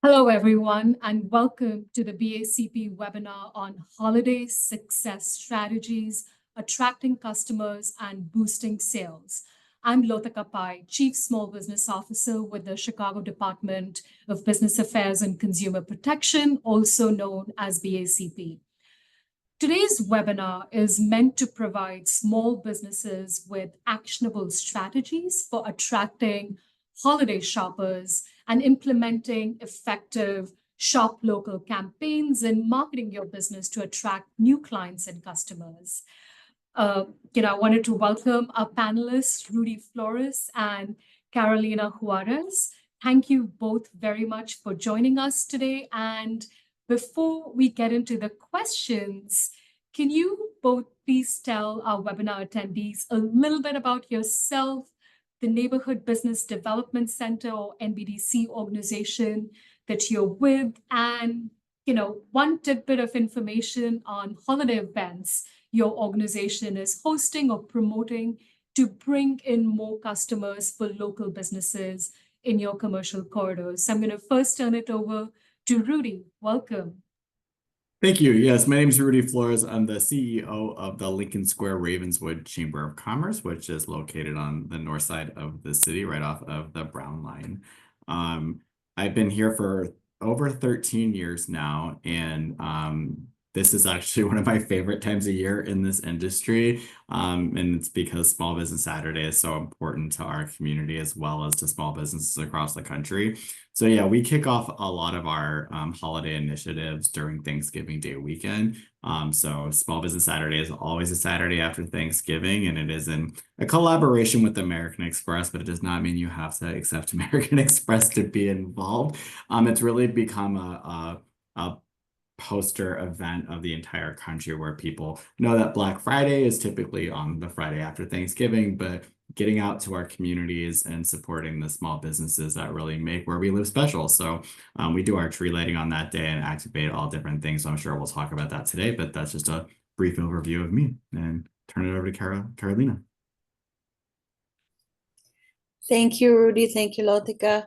Hello, everyone, and welcome to the BACP webinar on Holiday Success Strategies, Attracting Customers and Boosting Sales. I'm Lotika Pai, Chief Small Business Officer with the Chicago Department of Business Affairs and Consumer Protection, also known as BACP. Today's webinar is meant to provide small businesses with actionable strategies for attracting holiday shoppers and implementing effective shop local campaigns and marketing your business to attract new clients and customers. I wanted to welcome our panelists, Rudy Flores and Carolina Juarez. Thank you both very much for joining us today. And before we get into the questions, can you both please tell our webinar attendees a little bit about yourself, the Neighborhood Business Development Center or NBDC organization that you're with, and one tidbit of information on holiday events your organization is hosting or promoting to bring in more customers for local businesses in your commercial corridors. So I'm going to first turn it over to Rudy. Welcome. Thank you. Yes, my name is Rudy Flores. I'm the CEO of the Lincoln Square Ravenswood Chamber of Commerce, which is located on the north side of the city, right off of the Brown Line. I've been here for over 13 years now, and this is actually one of my favorite times of year in this industry. And it's because Small Business Saturday is so important to our community as well as to small businesses across the country. So yeah, we kick off a lot of our holiday initiatives during Thanksgiving Day weekend. So Small Business Saturday is always a Saturday after Thanksgiving, and it is in a collaboration with American Express, but it does not mean you have to accept American Express to be involved. It's really become a poster event of the entire country where people know that Black Friday is typically on the Friday after Thanksgiving, but getting out to our communities and supporting the small businesses that really make where we live special. So we do our tree lighting on that day and activate all different things. So I'm sure we'll talk about that today, but that's just a brief overview of me, and turn it over to Carolina. Thank you, Rudy. Thank you, Lotika.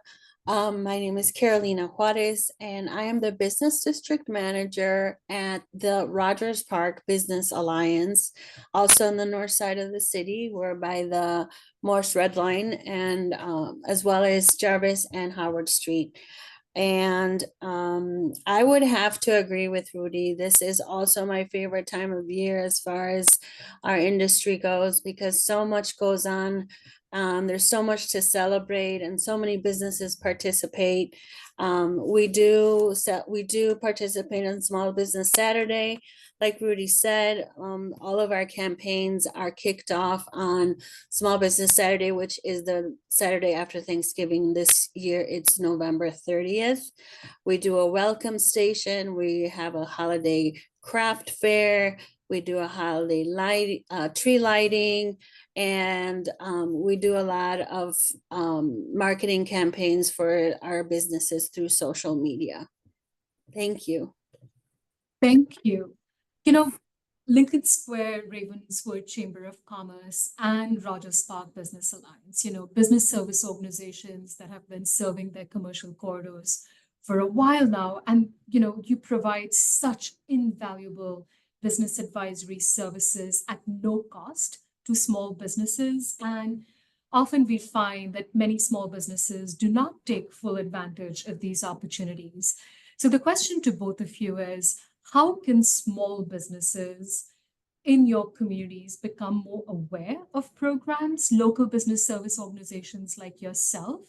My name is Carolina Juarez, and I am the Business District Manager at the Rogers Park Business Alliance, also on the north side of the city. We're by the Morse Red Line, and as well as Jarvis and Howard Street. And I would have to agree with Rudy. This is also my favorite time of year as far as our industry goes, because so much goes on. There's so much to celebrate, and so many businesses participate. We do participate in Small Business Saturday. Like Rudy said, all of our campaigns are kicked off on Small Business Saturday, which is the Saturday after Thanksgiving. This year, it's November 30th. We do a welcome station. We have a holiday craft fair. We do a holiday tree lighting, and we do a lot of marketing campaigns for our businesses through social media. Thank you. Thank you. Lincoln Square Ravenswood Chamber of Commerce and Rogers Park Business Alliance, business service organizations that have been serving their commercial corridors for a while now. And, you provide such invaluable business advisory services at no cost to small businesses. And often we find that many small businesses do not take full advantage of these opportunities. So the question to both of you is, how can small businesses in your communities become more aware of programs local business service organizations like yourself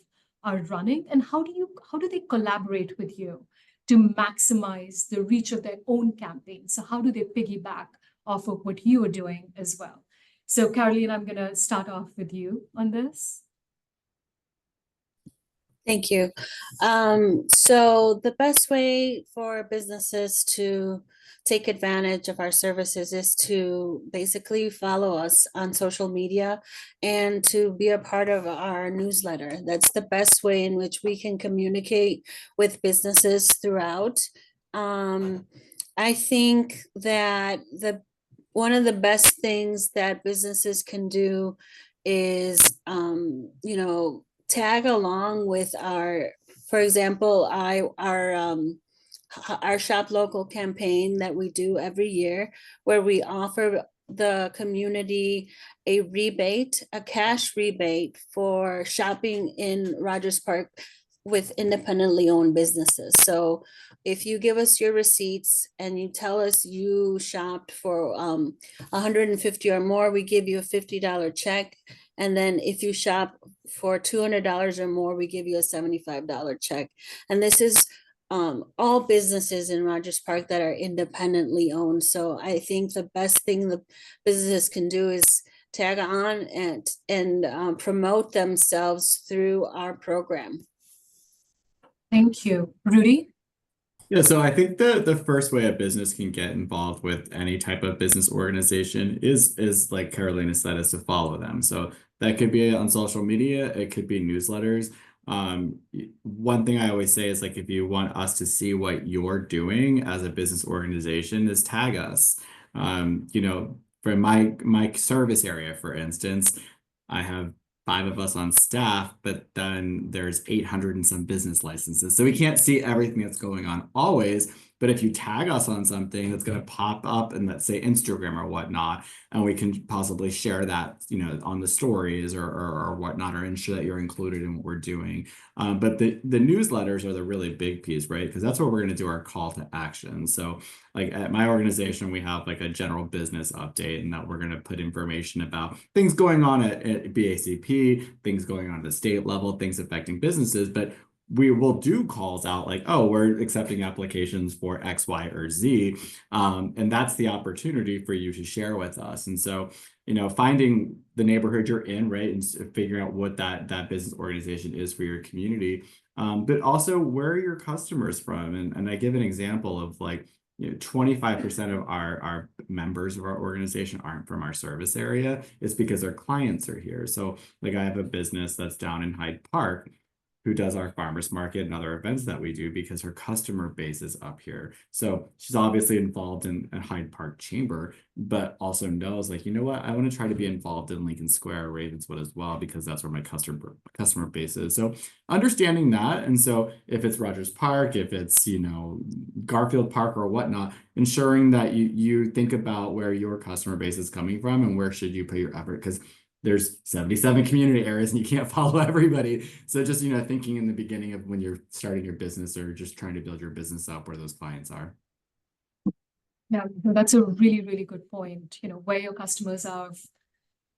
are running? And how do they collaborate with you to maximize the reach of their own campaigns? So how do they piggyback off of what you are doing as well? So Caroline, I'm going to start off with you on this. Thank you. So the best way for businesses to take advantage of our services is to basically follow us on social media and to be a part of our newsletter. That's the best way in which we can communicate with businesses throughout. I think that one of the best things that businesses can do is, tag along with our For example, our Shop Local campaign that we do every year, where we offer the community a cash rebate for shopping in Rogers Park with independently owned businesses. So if you give us your receipts and you tell us you shopped for 150 or more, we give you a $50 check. And then if you shop for $200 or more, we give you a $75 check. And this is all businesses in Rogers Park that are independently owned. So I think the best thing the businesses can do is tag on and promote themselves through our program. Thank you. Rudy? Yeah, so I think the first way a business can get involved with any type of business organization is like Carolina said, is to follow them. So that could be on social media, it could be newsletters. One thing I always say is like if you want us to see what you're doing as a business organization, is tag us. For my service area, for instance, I have 5 of us on staff, but then there's 800 and some business licenses. So we can't see everything that's going on always. But if you tag us on something that's going to pop up in, let's say, Instagram or whatnot, and we can possibly share that, on the stories or whatnot, or ensure that you're included in what we're doing. But the newsletters are the really big piece, right? Because that's where we're going to do our call to action. So like at my organization, we have like a general business update, and that we're going to put information about things going on at BACP, things going on at the state level, things affecting businesses. But we will do calls out like, oh, we're accepting applications for X, Y, or Z. And that's the opportunity for you to share with us. And so, finding the neighborhood you're in, right, and figuring out what that business organization is for your community, but also where are your customers from? And I give an example of like, 25% of our members of our organization aren't from our service area. It's because their clients are here. So like I have a business that's down in Hyde Park who does our farmers market and other events that we do because her customer base is up here. So she's obviously involved in Hyde Park Chamber, but also knows like, you know what, I want to try to be involved in Lincoln Square, Ravenswood as well, because that's where my customer base is. So understanding that. And so if it's Rogers Park, if it's, Garfield Park or whatnot, ensuring that you think about where your customer base is coming from and where should you put your effort, because there's 77 community areas and you can't follow everybody. So just, thinking in the beginning of when you're starting your business or just trying to build your business up where those clients are. Yeah, that's a really, really good point. Where your customers are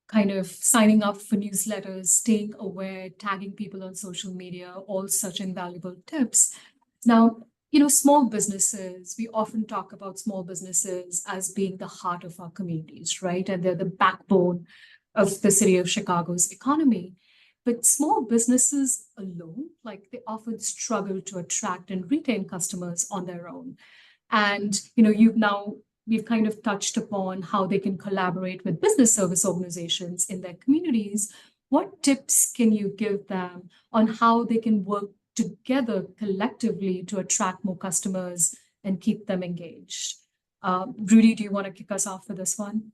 kind of signing up for newsletters, staying aware, tagging people on social media, all such invaluable tips. Now, small businesses, we often talk about small businesses as being the heart of our communities, right? And they're the backbone of the city of Chicago's economy. But small businesses alone, like they often struggle to attract and retain customers on their own. And, we've kind of touched upon how they can collaborate with business service organizations in their communities. What tips can you give them on how they can work together collectively to attract more customers and keep them engaged? Rudy, do you want to kick us off for this one?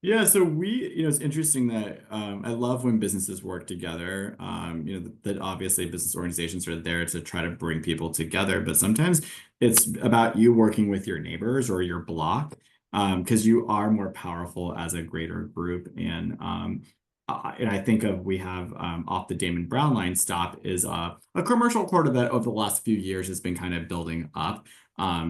Yeah, so it's interesting that I love when businesses work together. That obviously business organizations are there to try to bring people together, but sometimes it's about you working with your neighbors or your block, because you are more powerful as a greater group. And I think we have off the Damon Brown line stop is a commercial corridor that over the last few years has been kind of building up.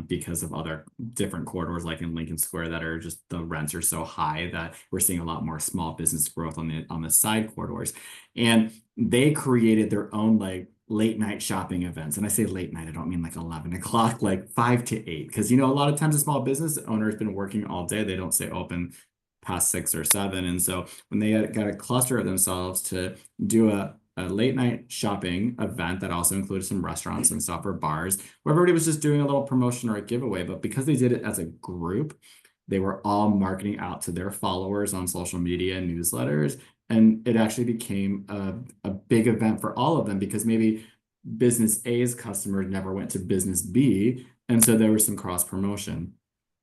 Because of other different corridors like in Lincoln Square that are just the rents are so high that we're seeing a lot more small business growth on the side corridors. And they created their own like late night shopping events. And I say late night, I don't mean like 11 o'clock, like 5 to 8. Because a lot of times a small business owner has been working all day. They don't stay open past 6 or 7. And so when they got a cluster of themselves to do a late night shopping event that also included some restaurants and stuff or bars where everybody was just doing a little promotion or a giveaway. But because they did it as a group, they were all marketing out to their followers on social media and newsletters. And it actually became a big event for all of them because maybe business A's customers never went to business B. And so there was some cross promotion.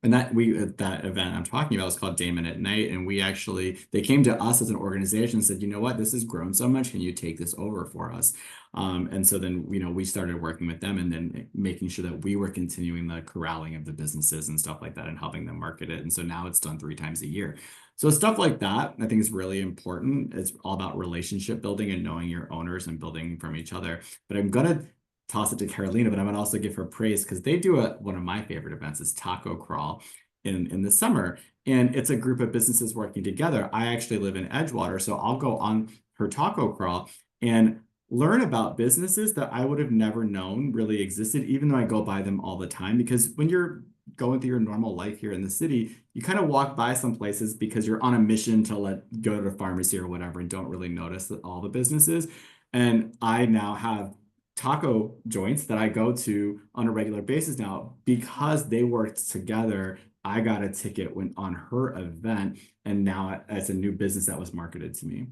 And that event I'm talking about was called Damon at Night, and they came to us as an organization and said, you know what, this has grown so much. Can you take this over for us? And so then we started working with them, and then making sure that we were continuing the corralling of the businesses and stuff like that, and helping them market it. And so now it's done 3 times a year. So stuff like that, I think, is really important. It's all about relationship building and knowing your owners and building from each other. But I'm gonna toss it to Carolina, but I'm gonna also give her praise because they do one of my favorite events is Taco Crawl in the summer. And it's a group of businesses working together. I actually live in Edgewater, so I'll go on her Taco Crawl and learn about businesses that I would have never known really existed, even though I go by them all the time. Because when you're going through your normal life here in the city, you kind of walk by some places because you're on a mission to go to a pharmacy or whatever and don't really notice all the businesses. And I now have taco joints that I go to on a regular basis now because they worked together. I got a ticket when on her event, and now it's a new business that was marketed to me.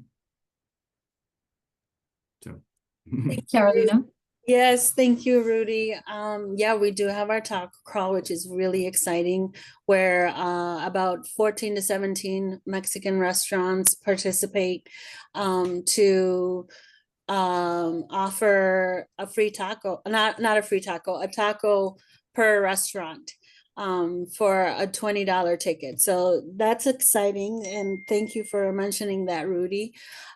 So, Carolina. Yes, thank you, Rudy. Yeah, we do have our taco crawl, which is really exciting, where about 14 to 17 Mexican restaurants participate to offer a free taco, not a free taco, a taco per restaurant for a $20 ticket. So that's exciting. And thank you for mentioning that, Rudy.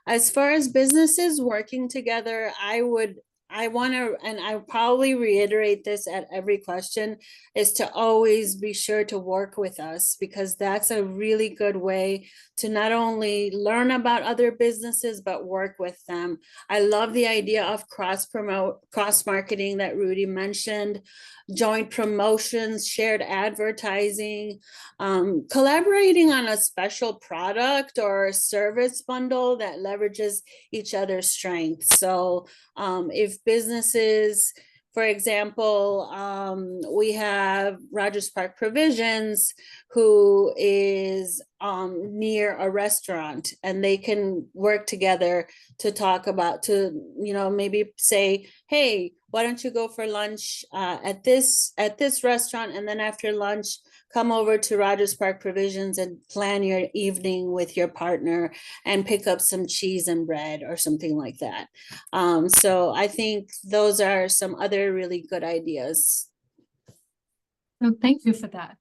As far as businesses working together, I want to, and I probably reiterate this at every question, is to always be sure to work with us, because that's a really good way to not only learn about other businesses, but work with them. I love the idea of cross marketing that Rudy mentioned, joint promotions, shared advertising, collaborating on a special product or a service bundle that leverages each other's strengths. So if businesses, for example, we have Rogers Park Provisions, who is near a restaurant, and they can work together to talk about, maybe say, hey, why don't you go for lunch at this restaurant, and then after lunch, come over to Rogers Park Provisions and plan your evening with your partner and pick up some cheese and bread or something like that. So I think those are some other really good ideas. No, thank you for that.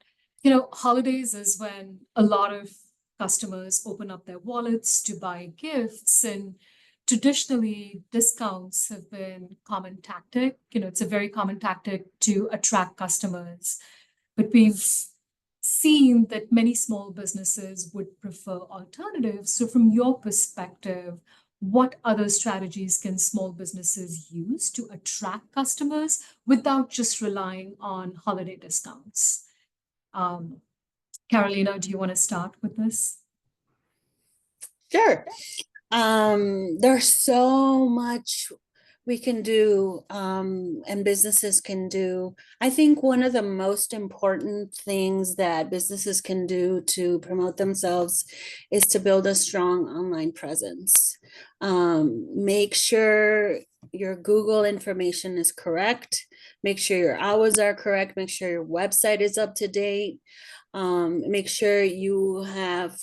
Holidays is when a lot of customers open up their wallets to buy gifts, and traditionally discounts have been common tactic. It's a very common tactic to attract customers, but we've seen that many small businesses would prefer alternatives. So from your perspective, what other strategies can small businesses use to attract customers without just relying on holiday discounts? Carolina, do you want to start with this? Sure. There's so much we can do, and businesses can do. I think one of the most important things that businesses can do to promote themselves is to build a strong online presence. Make sure your Google information is correct. Make sure your hours are correct. Make sure your website is up to date. Make sure you have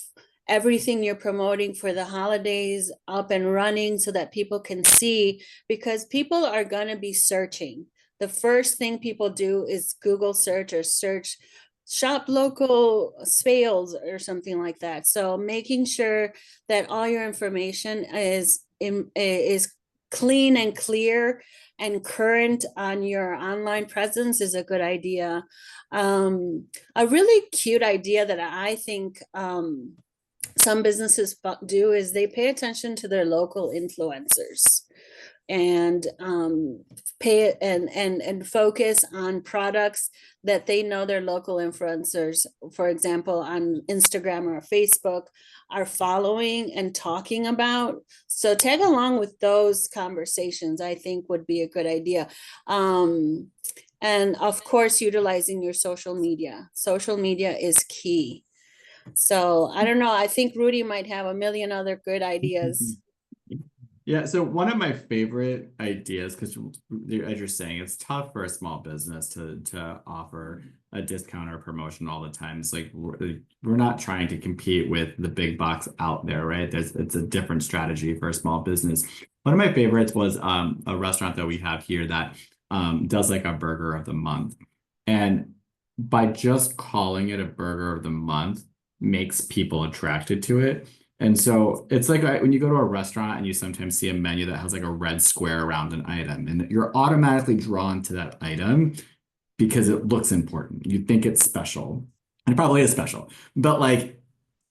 everything you're promoting for the holidays up and running so that people can see, because people are going to be searching. The first thing people do is Google search or search shop local sales or something like that. So making sure that all your information is clean and clear and current on your online presence is a good idea. A really cute idea that I think some businesses do is they pay attention to their local influencers and pay it and focus on products that they know their local influencers, for example, on Instagram or Facebook, are following and talking about. So tag along with those conversations, I think would be a good idea. And of course, utilizing your social media. Social media is key. So I don't know. I think Rudy might have a million other good ideas. Yeah, so one of my favorite ideas, because as you're saying, it's tough for a small business to offer a discount or promotion all the time. It's like we're not trying to compete with the big box out there, right? It's a different strategy for a small business. One of my favorites was a restaurant that we have here that does like a burger of the month. And by just calling it a burger of the month makes people attracted to it. And so it's like when you go to a restaurant and you sometimes see a menu that has like a red square around an item, and you're automatically drawn to that item because it looks important. You think it's special. And it probably is special. But like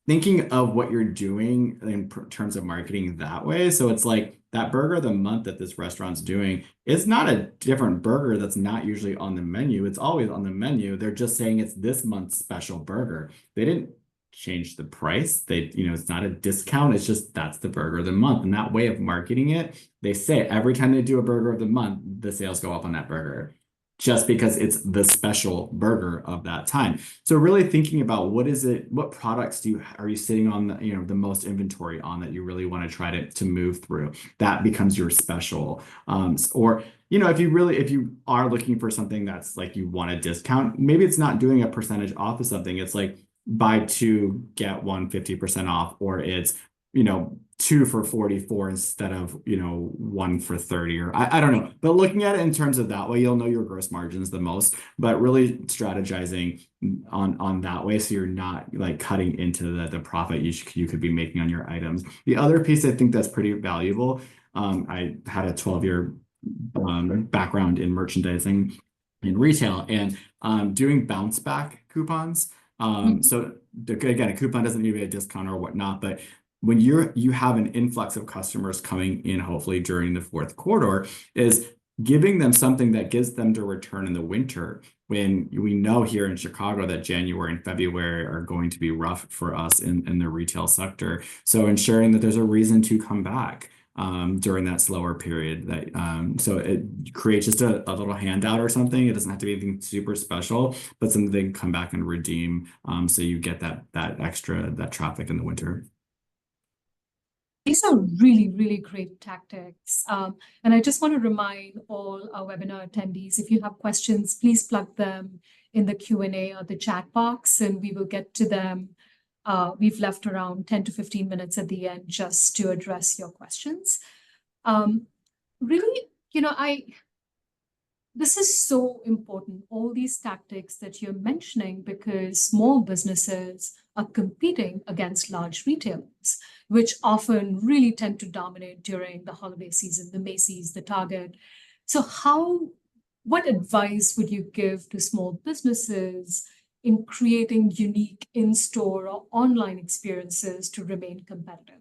thinking of what you're doing in terms of marketing that way. So it's like that burger of the month that this restaurant's doing is not a different burger that's not usually on the menu. It's always on the menu. They're just saying it's this month's special burger. They didn't change the price. It's not a discount. It's just that's the burger of the month. And that way of marketing it, they say every time they do a burger of the month, the sales go up on that burger just because it's the special burger of that time. So really thinking about what products are you sitting on the most inventory on that you really want to try to move through. That becomes your special. Or if you are looking for something that's like you want a discount, maybe it's not doing a percentage off of something. It's like buy two, get one 50% off, or it's, two for 44 instead of, one for 30, or I don't know. But looking at it in terms of that way, you'll know your gross margins the most, but really strategizing on that way. So you're not like cutting into the profit you could be making on your items. The other piece I think that's pretty valuable. I had a 12-year background in merchandising in retail and doing bounce back coupons. So again, a coupon doesn't need to be a discount or whatnot, but when you have an influx of customers coming in, hopefully during the fourth quarter, is giving them something that gives them to return in the winter. When we know here in Chicago that January and February are going to be rough for us in the retail sector. So ensuring that there's a reason to come back during that slower period. So it creates just a little handout or something. It doesn't have to be anything super special, but something they can come back and redeem. So you get that extra traffic in the winter. These are really, really great tactics. And I just want to remind all our webinar attendees, if you have questions, please plug them in the Q&A or the chat box, and we will get to them. We've left around 10 to 15 minutes at the end just to address your questions. Really, this is so important, all these tactics that you're mentioning, because small businesses are competing against large retailers, which often really tend to dominate during the holiday season, the Macy's, the Target. So what advice would you give to small businesses in creating unique in-store or online experiences to remain competitive?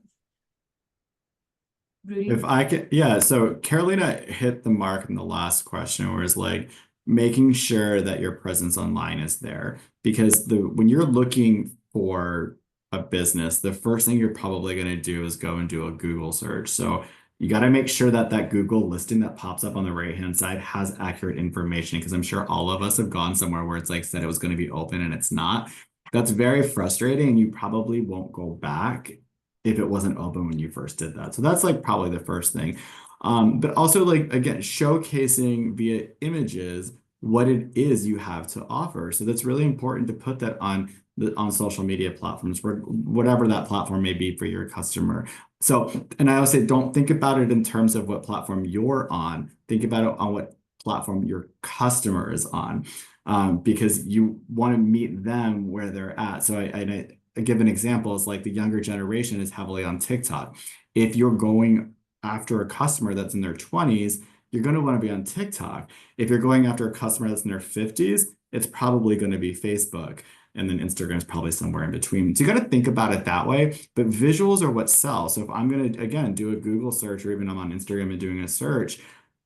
Rudy? If I can, yeah. So Carolina hit the mark in the last question, where it's like making sure that your presence online is there, because when you're looking for a business, the first thing you're probably going to do is go and do a Google search. So you got to make sure that Google listing that pops up on the right-hand side has accurate information, because I'm sure all of us have gone somewhere where it's like said it was going to be open and it's not. That's very frustrating, and you probably won't go back if it wasn't open when you first did that. So that's like probably the first thing. But also like, again, showcasing via images what it is you have to offer. So that's really important to put that on social media platforms, for whatever that platform may be for your customer. So, and I always say, don't think about it in terms of what platform you're on. Think about it on what platform your customer is on, because you want to meet them where they're at. So I give an example is like the younger generation is heavily on TikTok. If you're going after a customer that's in their 20s, you're going to want to be on TikTok. If you're going after a customer that's in their 50s, it's probably going to be Facebook. And then Instagram is probably somewhere in between. So you got to think about it that way. But visuals are what sell. So if I'm going to, again, do a Google search, or even I'm on Instagram and doing a search,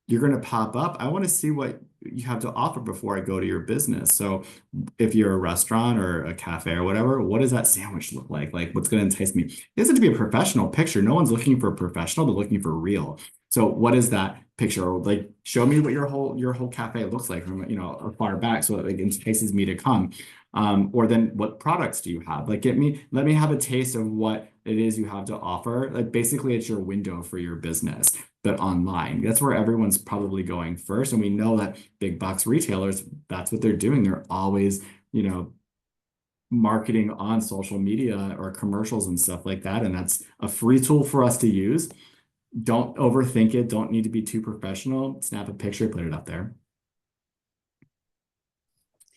you're going to pop up. I want to see what you have to offer before I go to your business. So if you're a restaurant or a cafe or whatever, what does that sandwich look like? Like, what's going to entice me? It doesn't have to be a professional picture. No one's looking for a professional, they're looking for real. So what is that picture? Like, show me what your whole cafe looks like from, far back, so it entices me to come. Or then what products do you have? Like let me have a taste of what it is you have to offer. Like basically it's your window for your business, but online. That's where everyone's probably going first. And we know that big box retailers, that's what they're doing. They're always, you know, marketing on social media or commercials and stuff like that. And that's a free tool for us to use. Don't overthink it. Don't need to be too professional. Snap a picture, put it up there.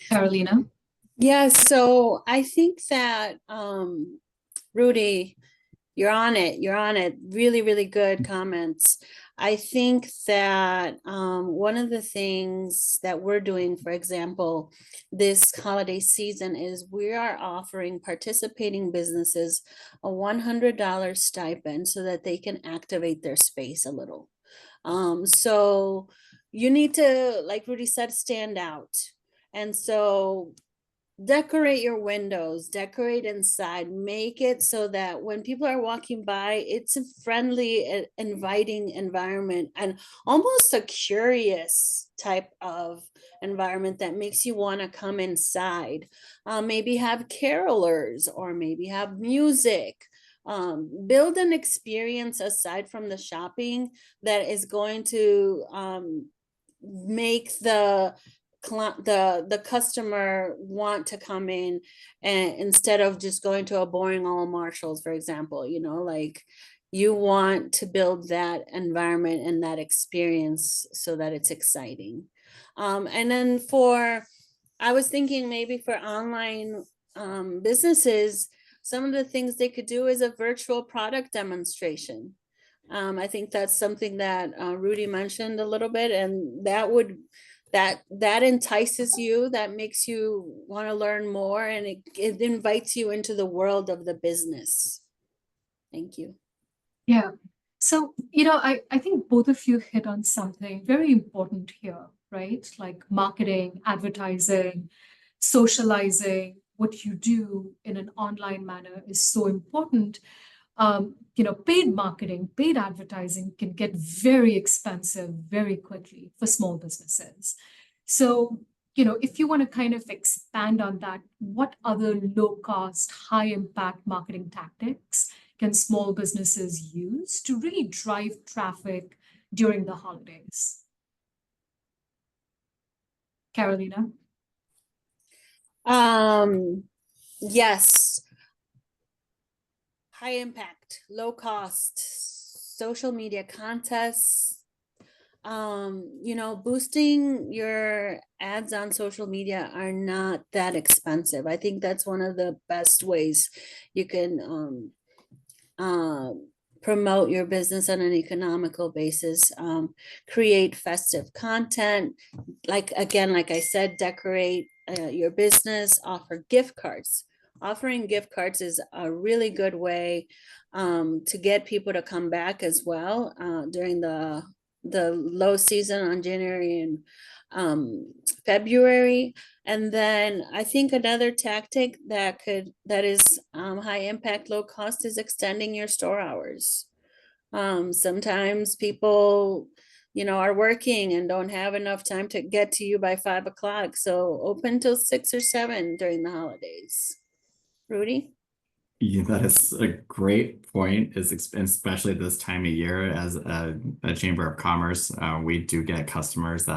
Carolina? Yeah, so I think that Rudy, you're on it. You're on it. Really, really good comments. I think that one of the things that we're doing, for example, this holiday season is we are offering participating businesses a $100 stipend so that they can activate their space a little. So you need to, like Rudy said, stand out. And so decorate your windows, decorate inside, make it so that when people are walking by, it's a friendly, inviting environment and almost a curious type of environment that makes you want to come inside. Maybe have carolers or maybe have music. Build an experience aside from the shopping that is going to make the customer want to come in, and instead of just going to a boring all Marshalls, for example, you know, like you want to build that environment and that experience so that it's exciting. And then I was thinking maybe for online businesses, some of the things they could do is a virtual product demonstration. I think that's something that Rudy mentioned a little bit, and that entices you, that makes you want to learn more, and it invites you into the world of the business. Thank you. Yeah. So, I think both of you hit on something very important here, right? Like marketing, advertising, socializing, what you do in an online manner is so important. Paid marketing, paid advertising can get very expensive very quickly for small businesses. So, if you want to kind of expand on that, what other low cost, high impact marketing tactics can small businesses use to really drive traffic during the holidays? Carolina? Yes. High impact, low cost, social media contests. Boosting your ads on social media are not that expensive. I think that's one of the best ways you can promote your business on an economical basis. Create festive content, like I said, decorate your business, offer gift cards. Offering gift cards is a really good way to get people to come back as well during the low season on January and February. And then I think another tactic that is high impact, low cost is extending your store hours. Sometimes people, are working and don't have enough time to get to you by 5 o'clock. So open till 6 or 7 during the holidays. Rudy? Yeah, that is a great point, especially this time of year as a Chamber of Commerce. We do get customers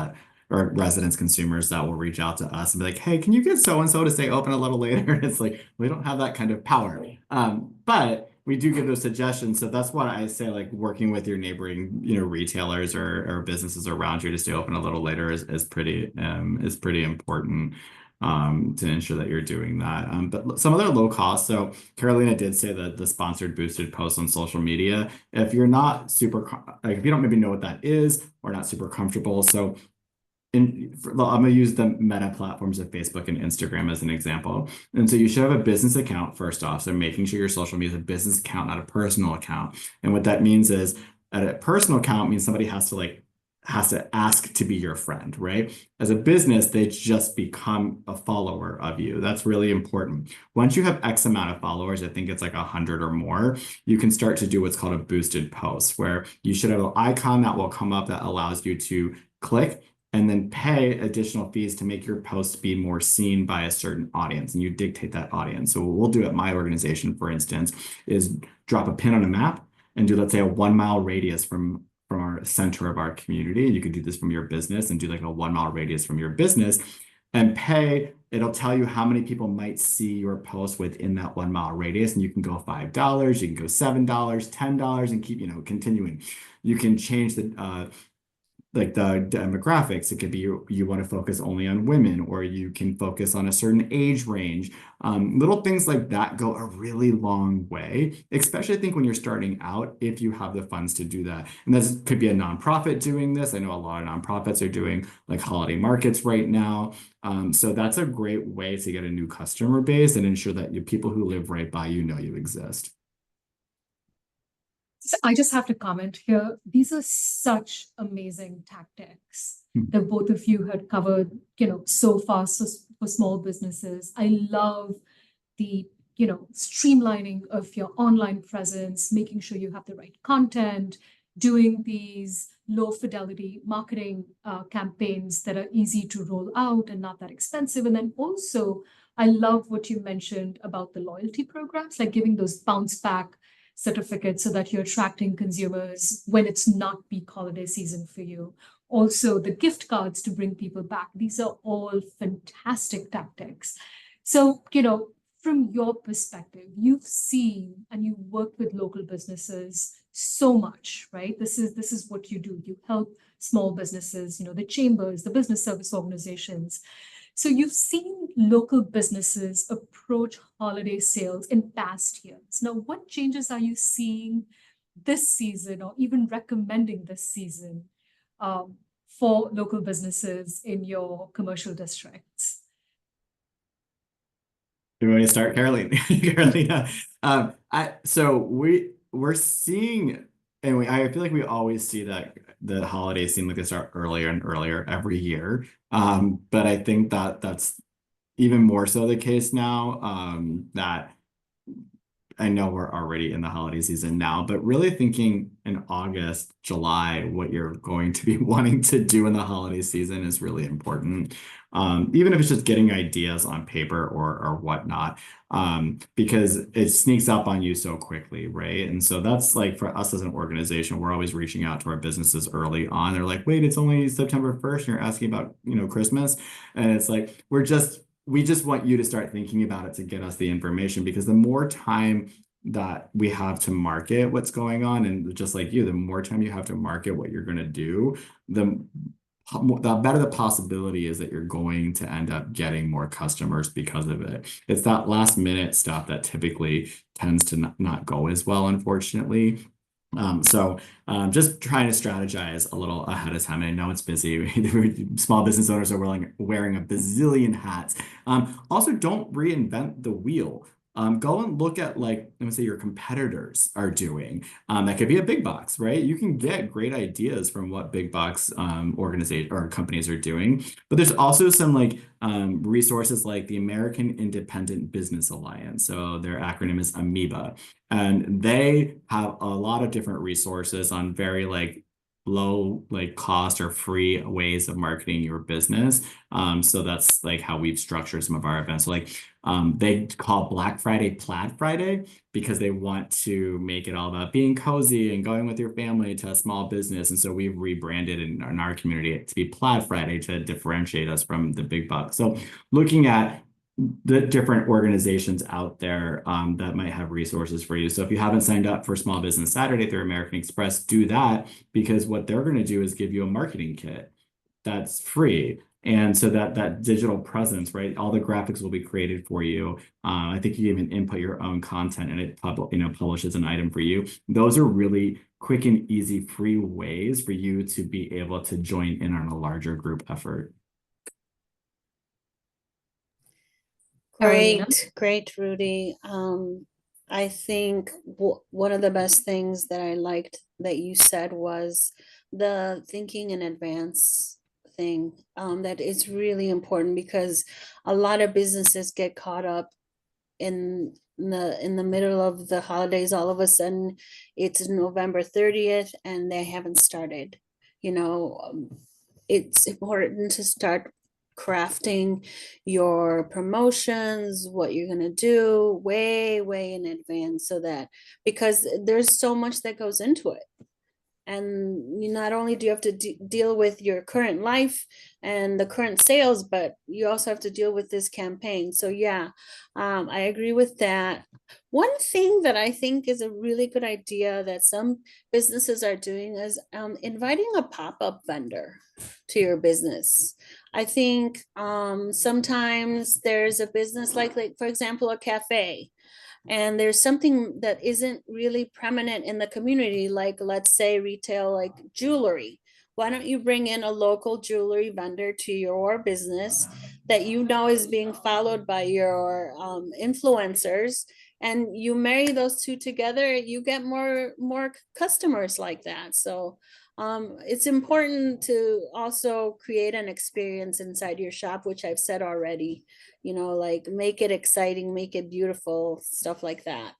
or residents, consumers that will reach out to us and be like, hey, can you get so-and-so to stay open a little later? And it's like, we don't have that kind of power. But we do give those suggestions. So that's why I say, like, working with your neighboring, retailers or businesses around you to stay open a little later is pretty important. To ensure that you're doing that. But some other low cost. So Carolina did say that the sponsored boosted posts on social media, if you're not if you don't maybe know what that is or not super comfortable. So I'm going to use the meta platforms of Facebook and Instagram as an example. And so you should have a business account first off. So making sure your social media is a business account, not a personal account. And what that means is a personal account means somebody has to ask to be your friend, right? As a business, they just become a follower of you. That's really important. Once you have X amount of followers, I think it's like 100 or more, you can start to do what's called a boosted post, where you should have an icon that will come up that allows you to click and then pay additional fees to make your post be more seen by a certain audience, and you dictate that audience. So what we'll do at my organization, for instance, is drop a pin on a map and do, let's say, a 1 mile radius from our center of our community. You could do this from your business and do like a 1 mile radius from your business and pay. It'll tell you how many people might see your post within that 1 mile radius. And you can go $5, you can go $7, $10, and keep, continuing. You can change the like the demographics. It could be you want to focus only on women, or you can focus on a certain age range. Little things like that go a really long way, especially I think when you're starting out, if you have the funds to do that. And this could be a nonprofit doing this. I know a lot of nonprofits are doing like holiday markets right now. So that's a great way to get a new customer base and ensure that people who live right by you know you exist. I just have to comment here. These are such amazing tactics Hmm. that both of you had covered, so far for small businesses. I love the, streamlining of your online presence, making sure you have the right content, doing these low fidelity marketing campaigns that are easy to roll out and not that expensive. And then also, I love what you mentioned about the loyalty programs, like giving those bounce back certificates so that you're attracting consumers when it's not peak holiday season for you. Also, the gift cards to bring people back. These are all fantastic tactics. So, from your perspective, you've seen and you work with local businesses so much, right? This is what you do. You help small businesses, the chambers, the business service organizations. So you've seen local businesses approach holiday sales in past years. Now, what changes are you seeing this season, or even recommending this season for local businesses in your commercial districts? Do you want me to start, Caroline? Carolina. So we're seeing, and I feel like we always see that the holidays seem like they start earlier and earlier every year. But I think that that's even more so the case now. That I know we're already in the holiday season now, but really thinking in August, July, what you're going to be wanting to do in the holiday season is really important. Even if it's just getting ideas on paper or whatnot, because it sneaks up on you so quickly, right? And so that's like for us as an organization, we're always reaching out to our businesses early on. They're like, wait, it's only September 1st, and you're asking about, Christmas. And it's like, we just want you to start thinking about it to get us the information, because the more time that we have to market what's going on, and just like you, the more time you have to market what you're going to do, the better the possibility is that you're going to end up getting more customers because of it. It's that last minute stuff that typically tends to not go as well, unfortunately. So just trying to strategize a little ahead of time. And I know it's busy. Small business owners are wearing a bazillion hats. Also, don't reinvent the wheel. Go and look at, like, let me say, your competitors are doing. That could be a big box, right? You can get great ideas from what big box organization or companies are doing. But there's also some like resources like the American Independent Business Alliance. So their acronym is AMIBA. And they have a lot of different resources on very like low like cost or free ways of marketing your business. So that's like how we've structured some of our events. So like they call Black Friday Plaid Friday, because they want to make it all about being cozy and going with your family to a small business. And so we've rebranded in our community to be Plaid Friday to differentiate us from the big bucks. So looking at the different organizations out there that might have resources for you. So if you haven't signed up for Small Business Saturday through American Express, do that, because what they're going to do is give you a marketing kit that's free. And so that digital presence, right? All the graphics will be created for you. I think you even input your own content, and it publishes an item for you. Those are really quick and easy free ways for you to be able to join in on a larger group effort. Carolina? Great, Rudy. I think one of the best things that I liked that you said was the thinking in advance thing. That is really important, because a lot of businesses get caught up in the middle of the holidays. All of a sudden, it's November 30th and they haven't started. it's important to start crafting your promotions, what you're going to do way in advance, so that, because there's so much that goes into it. And you not only do you have to deal with your current life and the current sales, but you also have to deal with this campaign. So yeah, I agree with that. One thing that I think is a really good idea that some businesses are doing is inviting a pop-up vendor to your business. I think sometimes there's a business like for example, a cafe, and there's something that isn't really prominent in the community, like let's say retail, like jewelry. Why don't you bring in a local jewelry vendor to your business that you know is being followed by your influencers, and you marry those two together, you get more customers like that. So it's important to also create an experience inside your shop, which I've said already, like make it exciting, make it beautiful, stuff like that.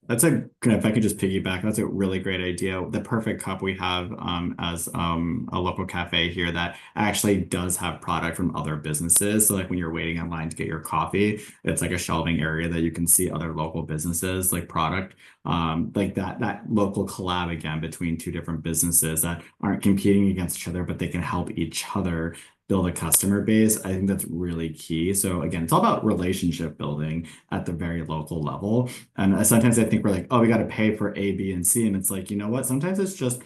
That's a good, if I could just piggyback, that's a really great idea. The Perfect Cup we have as a local cafe here that actually does have product from other businesses. So like when you're waiting in line to get your coffee, it's like a shelving area that you can see other local businesses like product. Like that local collab again between two different businesses that aren't competing against each other, but they can help each other build a customer base. I think that's really key. So again, it's all about relationship building at the very local level. And sometimes I think we're like, oh, we got to pay for A, B, and C. And it's like, you know what? Sometimes it's just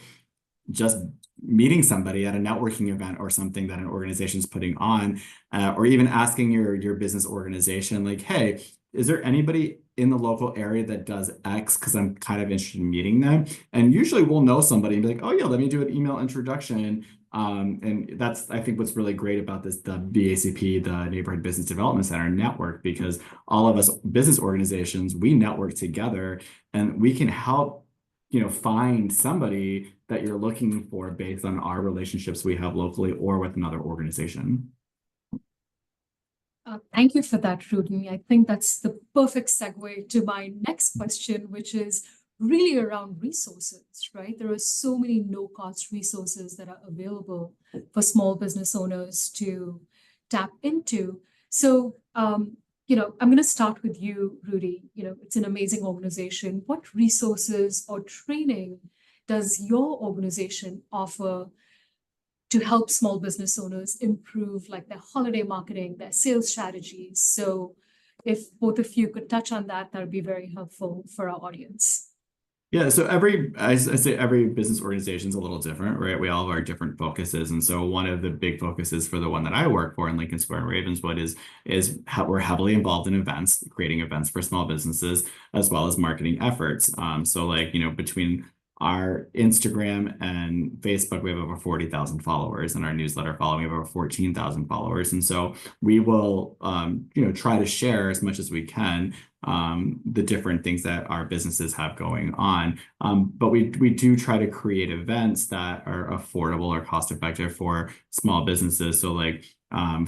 meeting somebody at a networking event or something that an organization is putting on, or even asking your business organization, like, hey, is there anybody in the local area that does X? Because I'm kind of interested in meeting them. And usually we'll know somebody and be like, oh yeah, let me do an email introduction. And that's, I think, what's really great about this, the BACP, the Neighborhood Business Development Center network, because all of us business organizations, we network together and we can help, find somebody that you're looking for based on our relationships we have locally or with another organization. Thank you for that, Rudy. I think that's the perfect segue to my next question, which is really around resources, right? There are so many no-cost resources that are available for small business owners to tap into. So, I'm going to start with you, Rudy. It's an amazing organization. What resources or training does your organization offer to help small business owners improve like their holiday marketing, their sales strategies? So if both of you could touch on that, that would be very helpful for our audience. Yeah, so I say every business organization is a little different, right? We all have our different focuses. And so one of the big focuses for the one that I work for in Lincoln Square and Ravenswood is how we're heavily involved in events, creating events for small businesses, as well as marketing efforts. So like, between our Instagram and Facebook, we have over 40,000 followers, and our newsletter following, we have over 14,000 followers. And so we will, try to share as much as we can the different things that our businesses have going on. But we do try to create events that are affordable or cost effective for small businesses. So like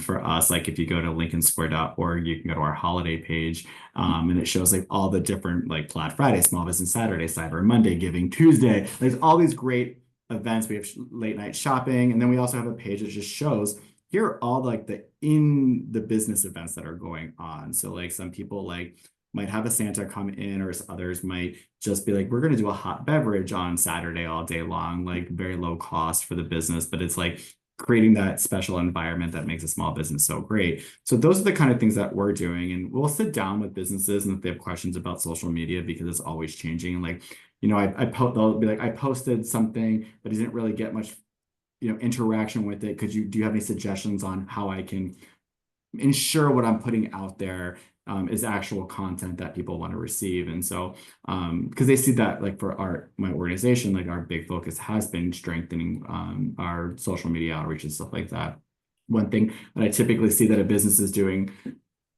for us, like if you go to lincolnsquare.org, you can go to our holiday page, and it shows like all the different like Black Friday, Small Business Saturday, Cyber Monday, Giving Tuesday. There's all these great events. We have late night shopping, and then we also have a page that just shows here are all like the in the business events that are going on. So like some people might have a Santa come in, or others might just be like, we're going to do a hot beverage on Saturday all day long, like very low cost for the business, but it's like creating that special environment that makes a small business so great. So those are the kind of things that we're doing. And we'll sit down with businesses, and if they have questions about social media, because it's always changing. And like, they'll be like, I posted something, but didn't really get much, interaction with it. Do you have any suggestions on how I can ensure what I'm putting out there is actual content that people want to receive? And so because they see that, like for my organization, like our big focus has been strengthening our social media outreach and stuff like that. One thing that I typically see that a business is doing, I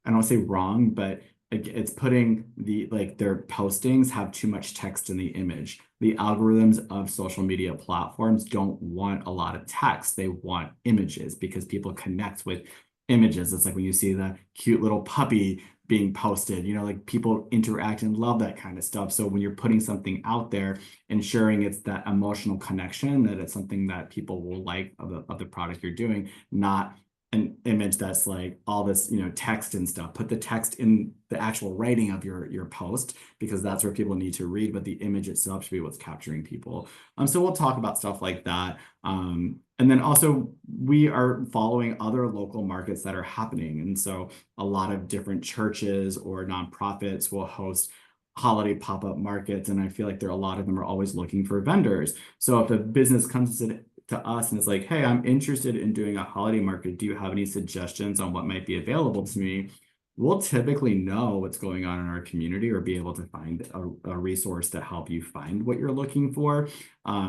don't want to say wrong, but it's putting their postings have too much text in the image. The algorithms of social media platforms don't want a lot of text. They want images because people connect with images. It's like when you see the cute little puppy being posted, you know, like people interact and love that kind of stuff. So when you're putting something out there, ensuring it's that emotional connection, that it's something that people will like of the product you're doing, not an image that's like all this, you know, text and stuff. Put the text in the actual writing of your post, because that's where people need to read, but the image itself should be what's capturing people. So we'll talk about stuff like that. And then also we are following other local markets that are happening. And so a lot of different churches or nonprofits will host holiday pop-up markets. And I feel like a lot of them are always looking for vendors. So if a business comes to us and it's like, hey, I'm interested in doing a holiday market, do you have any suggestions on what might be available to me? We'll typically know what's going on in our community or be able to find a resource to help you find what you're looking for.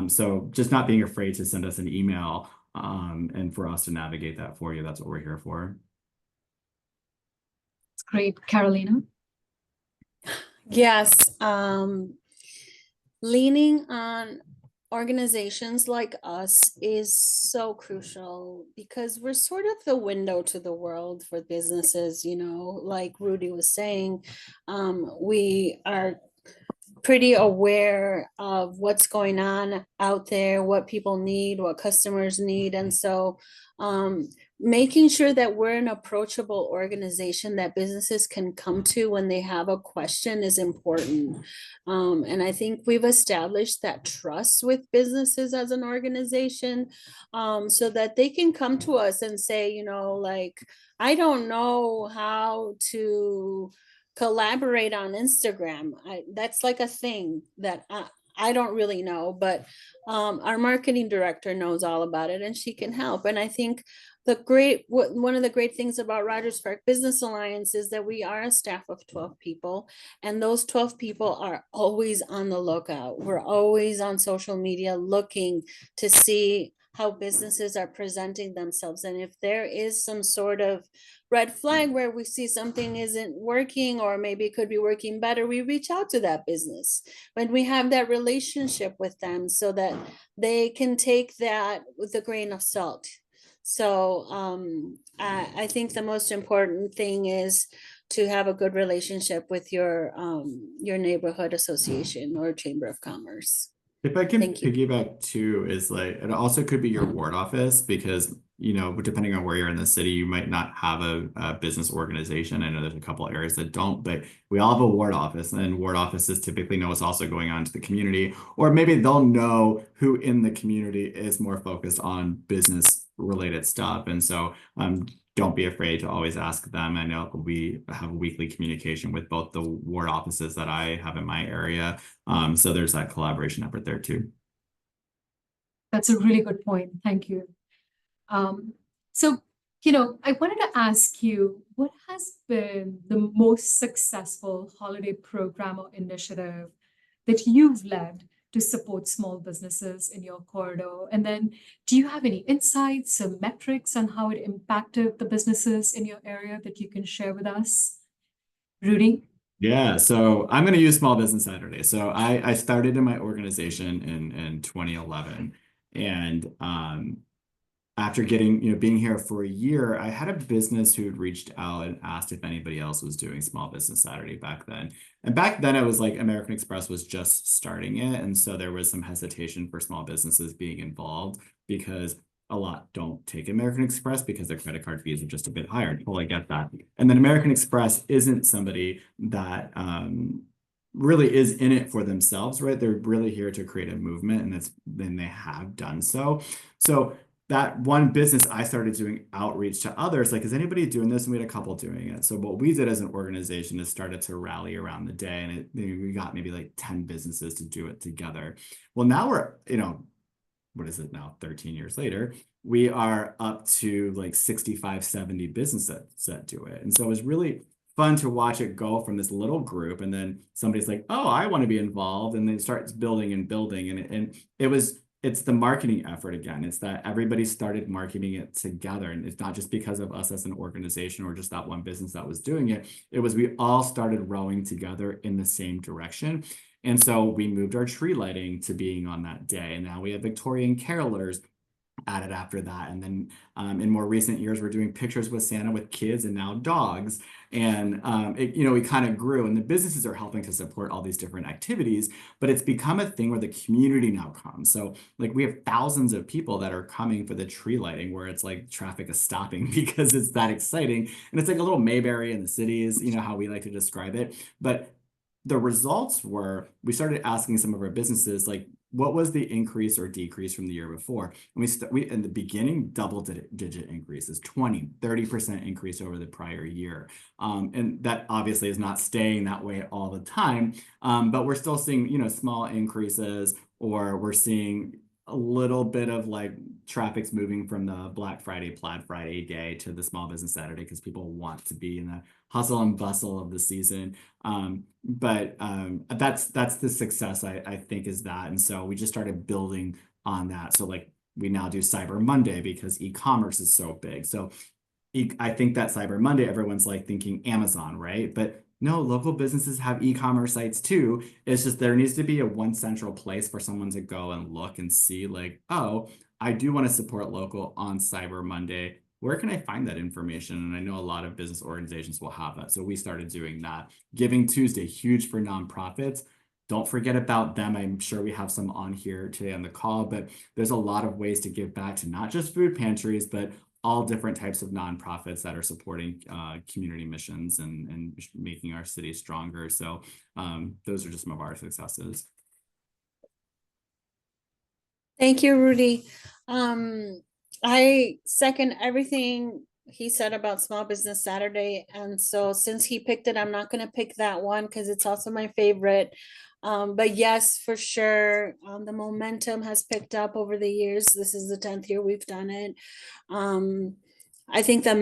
So just not being afraid to send us an email and for us to navigate that for you. That's what we're here for. It's great. Carolina? Yes, leaning on organizations like us is so crucial because we're sort of the window to the world for businesses, you know, like Rudy was saying. We are pretty aware of what's going on out there, what people need, what customers need. And so making sure that we're an approachable organization that businesses can come to when they have a question is important. And I think we've established that trust with businesses as an organization, so that they can come to us and say, you know, like, I don't know how to collaborate on Instagram. That's like a thing that I don't really know, but our marketing director knows all about it and she can help. And I think one of the great things about Rogers Park Business Alliance is that we are a staff of 12 people, and those 12 people are always on the lookout. We're always on social media looking to see how businesses are presenting themselves. And if there is some sort of red flag where we see something isn't working or maybe it could be working better, we reach out to that business when we have that relationship with them so that they can take that with a grain of salt. So I think the most important thing is to have a good relationship with your neighborhood association or chamber of commerce. If I can Thank you. piggyback too, is like, it also could be your ward office because, you know, depending on where you're in the city, you might not have a business organization. I know there's a couple of areas that don't, but we all have a ward office, and ward offices typically know what's also going on to the community, or maybe they'll know who in the community is more focused on business related stuff. And so don't be afraid to always ask them. I know we have weekly communication with both the ward offices that I have in my area. So there's that collaboration effort there too. That's a really good point. Thank you. So, you know, I wanted to ask you, what has been the most successful holiday program or initiative that you've led to support small businesses in your corridor? And then do you have any insights or metrics on how it impacted the businesses in your area that you can share with us? Rudy? Yeah, so I'm going to use Small Business Saturday. So I started in my organization in 2011. And after being here for a year, I had a business who had reached out and asked if anybody else was doing Small Business Saturday back then. And back then it was like American Express was just starting it. And so there was some hesitation for small businesses being involved because a lot don't take American Express because their credit card fees are just a bit higher. Totally get that. And then American Express isn't somebody that really is in it for themselves, right? They're really here to create a movement, and then they have done so. So that one business, I started doing outreach to others, like, is anybody doing this? And we had a couple doing it. So what we did as an organization is started to rally around the day, and we got maybe like 10 businesses to do it together. Well, now we're, what is it now, 13 years later, we are up to like 65, 70 businesses that do it. And so it was really fun to watch it go from this little group, and then somebody's like, oh, I want to be involved, and then it starts building and building. And it's the marketing effort again. It's that everybody started marketing it together. And it's not just because of us as an organization or just that one business that was doing it. It was we all started rowing together in the same direction. And so we moved our tree lighting to being on that day. And now we have Victorian carolers added after that. And then in more recent years, we're doing pictures with Santa with kids and now dogs. And we kind of grew, and the businesses are helping to support all these different activities, but it's become a thing where the community now comes. So like we have thousands of people that are coming for the tree lighting, where it's like traffic is stopping because it's that exciting. And it's like a little Mayberry in the cities, how we like to describe it. But the results were, we started asking some of our businesses, like, what was the increase or decrease from the year before? And we in the beginning, double-digit increases, 20-30% increase over the prior year. And that obviously is not staying that way all the time, but we're still seeing, small increases, or we're seeing a little bit of like traffic's moving from the Black Friday, Plaid Friday day to the Small Business Saturday, because people want to be in the hustle and bustle of the season. But that's the success, I think, is that. And so we just started building on that. So like we now do Cyber Monday because e-commerce is so big. So I think that Cyber Monday, everyone's like thinking Amazon, right? But no, local businesses have e-commerce sites too. It's just there needs to be a one central place for someone to go and look and see like, oh, I do want to support local on Cyber Monday. Where can I find that information? And I know a lot of business organizations will have that. So we started doing that. Giving Tuesday, huge for nonprofits. Don't forget about them. I'm sure we have some on here today on the call, but there's a lot of ways to give back to not just food pantries, but all different types of nonprofits that are supporting community missions and making our city stronger. So those are just some of our successes. Thank you, Rudy. I second everything he said about Small Business Saturday. And so since he picked it, I'm not going to pick that one because it's also my favorite. But yes, for sure, the momentum has picked up over the years. This is the 10th year we've done it. I think the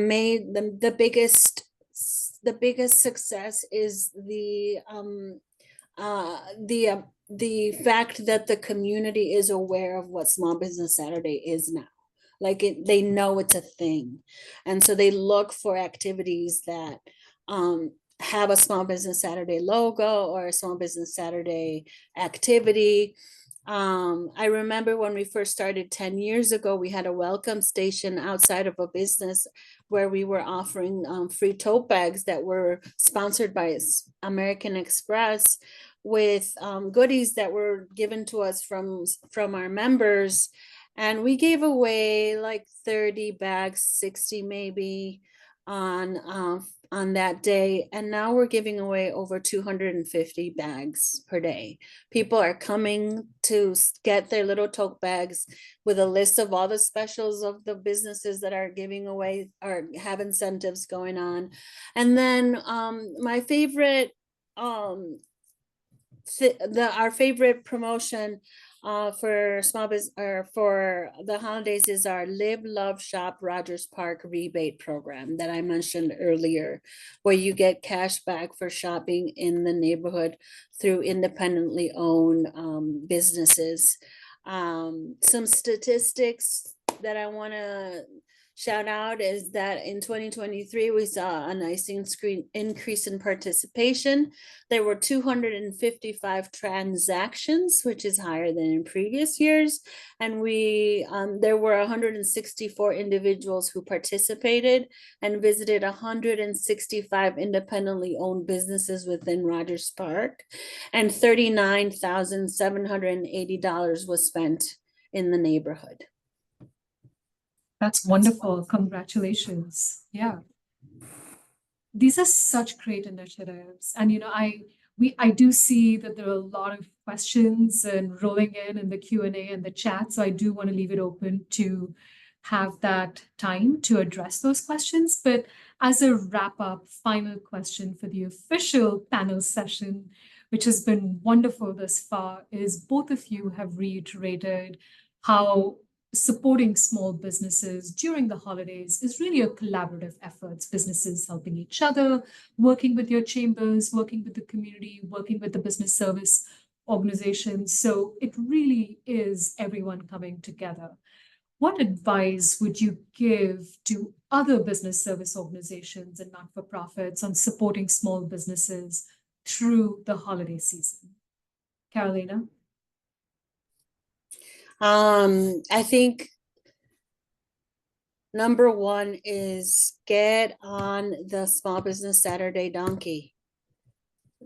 biggest success is the fact that the community is aware of what Small Business Saturday is now. Like they know it's a thing. And so they look for activities that have a Small Business Saturday logo or a Small Business Saturday activity. I remember when we first started 10 years ago, we had a welcome station outside of a business where we were offering free tote bags that were sponsored by American Express, with goodies that were given to us from our members. And we gave away like 30 bags, 60 maybe on that day. And now we're giving away over 250 bags per day. People are coming to get their little tote bags with a list of all the specials of the businesses that are giving away or have incentives going on. And then my favorite our favorite promotion for small business or for the holidays is our Live, Love, Shop Rogers Park rebate program that I mentioned earlier, where you get cash back for shopping in the neighborhood through independently owned businesses. Some statistics that I want to shout out is that in 2023, we saw a nice increase in participation. There were 255 transactions, which is higher than in previous years. And there were 164 individuals who participated and visited 165 independently owned businesses within Rogers Park. And $39,780 was spent in the neighborhood. That's wonderful. Congratulations. Yeah. These are such great initiatives. And I do see that there are a lot of questions and rolling in the Q&A and the chat. So I do want to leave it open to have that time to address those questions. But as a wrap-up, final question for the official panel session, which has been wonderful thus far, is both of you have reiterated how supporting small businesses during the holidays is really a collaborative effort. Businesses helping each other, working with your chambers, working with the community, working with the business service organizations. So it really is everyone coming together. What advice would you give to other business service organizations and not-for-profits on supporting small businesses through the holiday season? Carolina? I think Number one is get on the Small Business Saturday donkey.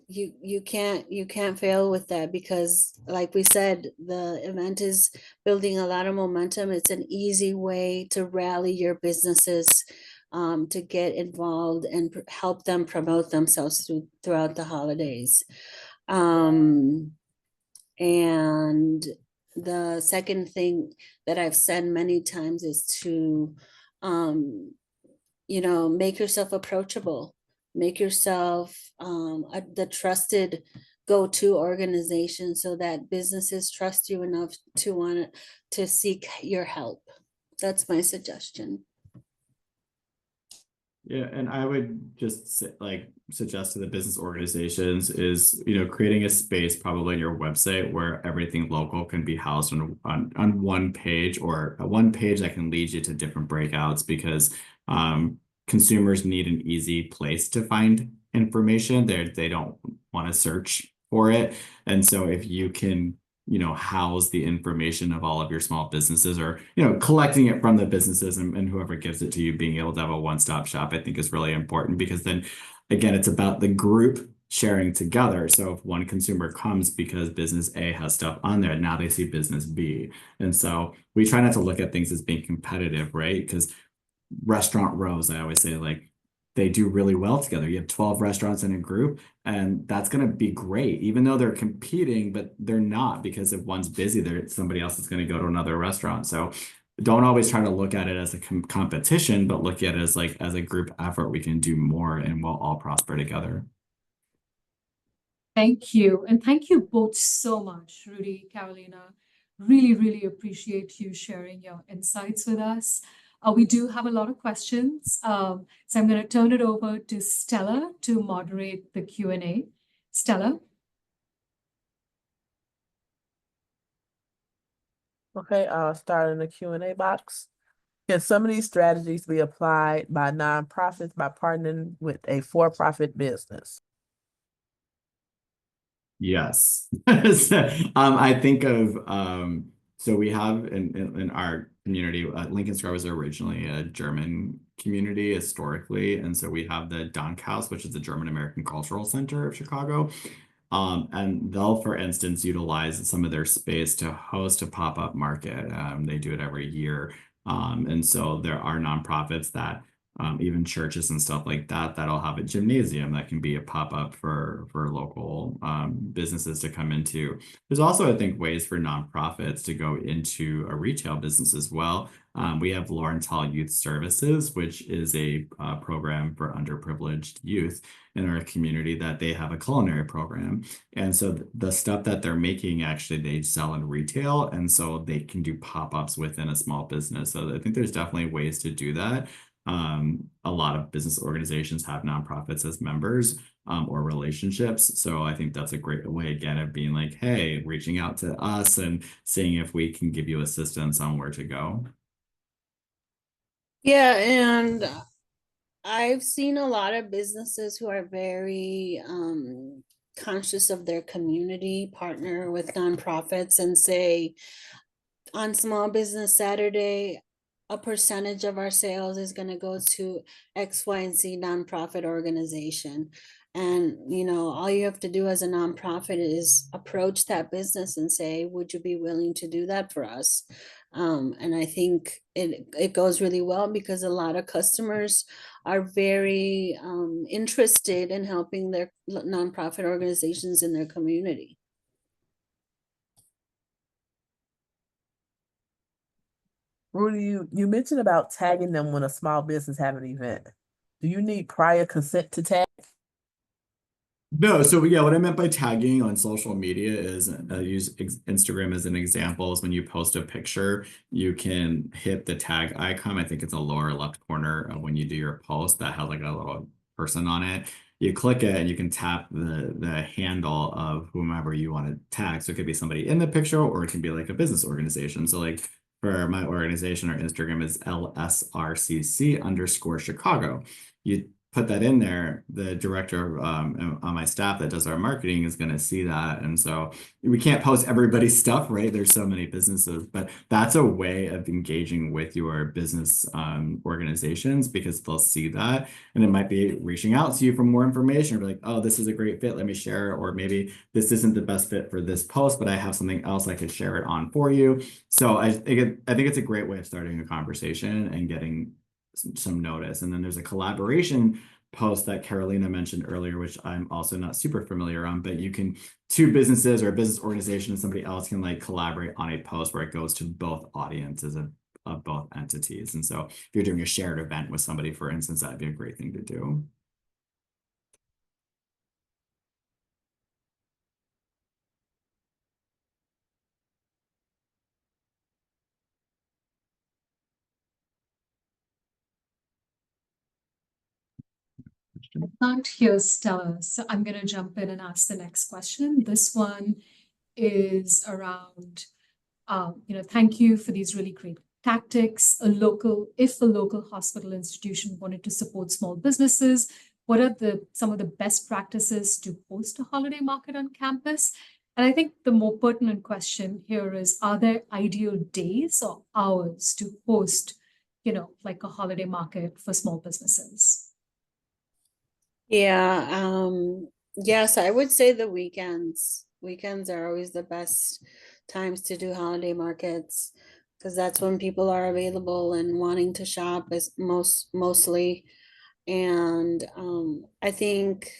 You can't fail with that, because like we said, the event is building a lot of momentum. It's an easy way to rally your businesses, to get involved and help them promote themselves throughout the holidays. And the second thing that I've said many times is to make yourself approachable, make yourself the trusted go-to organization, so that businesses trust you enough to want to seek your help. That's my suggestion. Yeah, and I would just suggest to the business organizations is, creating a space probably on your website where everything local can be housed on one page, or one page that can lead you to different breakouts, because consumers need an easy place to find information. They don't want to search for it. And so if you can house the information of all of your small businesses, or, collecting it from the businesses, and whoever gives it to you, being able to have a one-stop shop, I think is really important, because then again, it's about the group sharing together. So if one consumer comes because business A has stuff on there, now they see business B. And so we try not to look at things as being competitive, right? Because restaurant rows, I always say, like, they do really well together. You have 12 restaurants in a group, and that's going to be great, even though they're competing, but they're not, because if one's busy, somebody else is going to go to another restaurant. So don't always try to look at it as a competition, but look at it as as a group effort. We can do more, and we'll all prosper together. Thank you. And thank you both so much, Rudy, Carolina. Really, really appreciate you sharing your insights with us. We do have a lot of questions. So I'm going to turn it over to Stella to moderate the Q&A. Stella? Okay, I'll start in the Q&A box. Can some of these strategies be applied by nonprofits by partnering with a for-profit business? Yes. I think of so we have in our community, Lincoln Square was originally a German community historically, and so we have the Dankhaus, which is the German American Cultural Center of Chicago. And they'll, for instance, utilize some of their space to host a pop-up market. They do it every year. And so there are nonprofits that even churches and stuff like that, that'll have a gymnasium that can be a pop-up for local businesses to come into. There's also, I think, ways for nonprofits to go into a retail business as well. We have Lawrence Youth Services, which is a program for underprivileged youth in our community, that they have a culinary program. And so the stuff that they're making, actually, they sell in retail. And so they can do pop-ups within a small business. So I think there's definitely ways to do that. A lot of business organizations have nonprofits as members or relationships. So I think that's a great way, again, of being like, hey, reaching out to us and seeing if we can give you assistance on where to go. Yeah, and I've seen a lot of businesses who are very conscious of their community, partner with nonprofits and say, on Small Business Saturday, a percentage of our sales is going to go to X, Y, and Z nonprofit organization. And, all you have to do as a nonprofit is approach that business and say, would you be willing to do that for us? And I think it goes really well, because a lot of customers are very interested in helping their nonprofit organizations in their community. Rudy, you mentioned about tagging them when a small business have an event. Do you need prior consent to tag? No, so yeah, what I meant by tagging on social media is use Instagram as an example. Is when you post a picture, you can hit the tag icon. I think it's the lower left corner of when you do your post that has like a little person on it. You click it and you can tap the handle of whomever you want to tag. So it could be somebody in the picture, or it can be like a business organization. So like for my organization, our Instagram is LSRCC_Chicago. You put that in there, the director on my staff that does our marketing is going to see that. And so we can't post everybody's stuff, right? There's so many businesses, but that's a way of engaging with your business organizations, because they'll see that, and it might be reaching out to you for more information, or be like, oh, this is a great fit, let me share it. Or maybe this isn't the best fit for this post, but I have something else I could share it on for you. So I think it's a great way of starting a conversation and getting some notice. And then there's a collaboration post that Carolina mentioned earlier, which I'm also not super familiar on, but you can, two businesses or a business organization and somebody else can like collaborate on a post where it goes to both audiences of both entities. And so if you're doing a shared event with somebody, for instance, that'd be a great thing to do. I can't hear Stella, so I'm going to jump in and ask the next question. This one is around, thank you for these really great tactics. If a local hospital institution wanted to support small businesses, what are some of the best practices to host a holiday market on campus? And I think the more pertinent question here is, are there ideal days or hours to host, like a holiday market for small businesses? Yeah, yes, I would say the weekends. Weekends are always the best times to do holiday markets, because that's when people are available and wanting to shop is mostly. And I think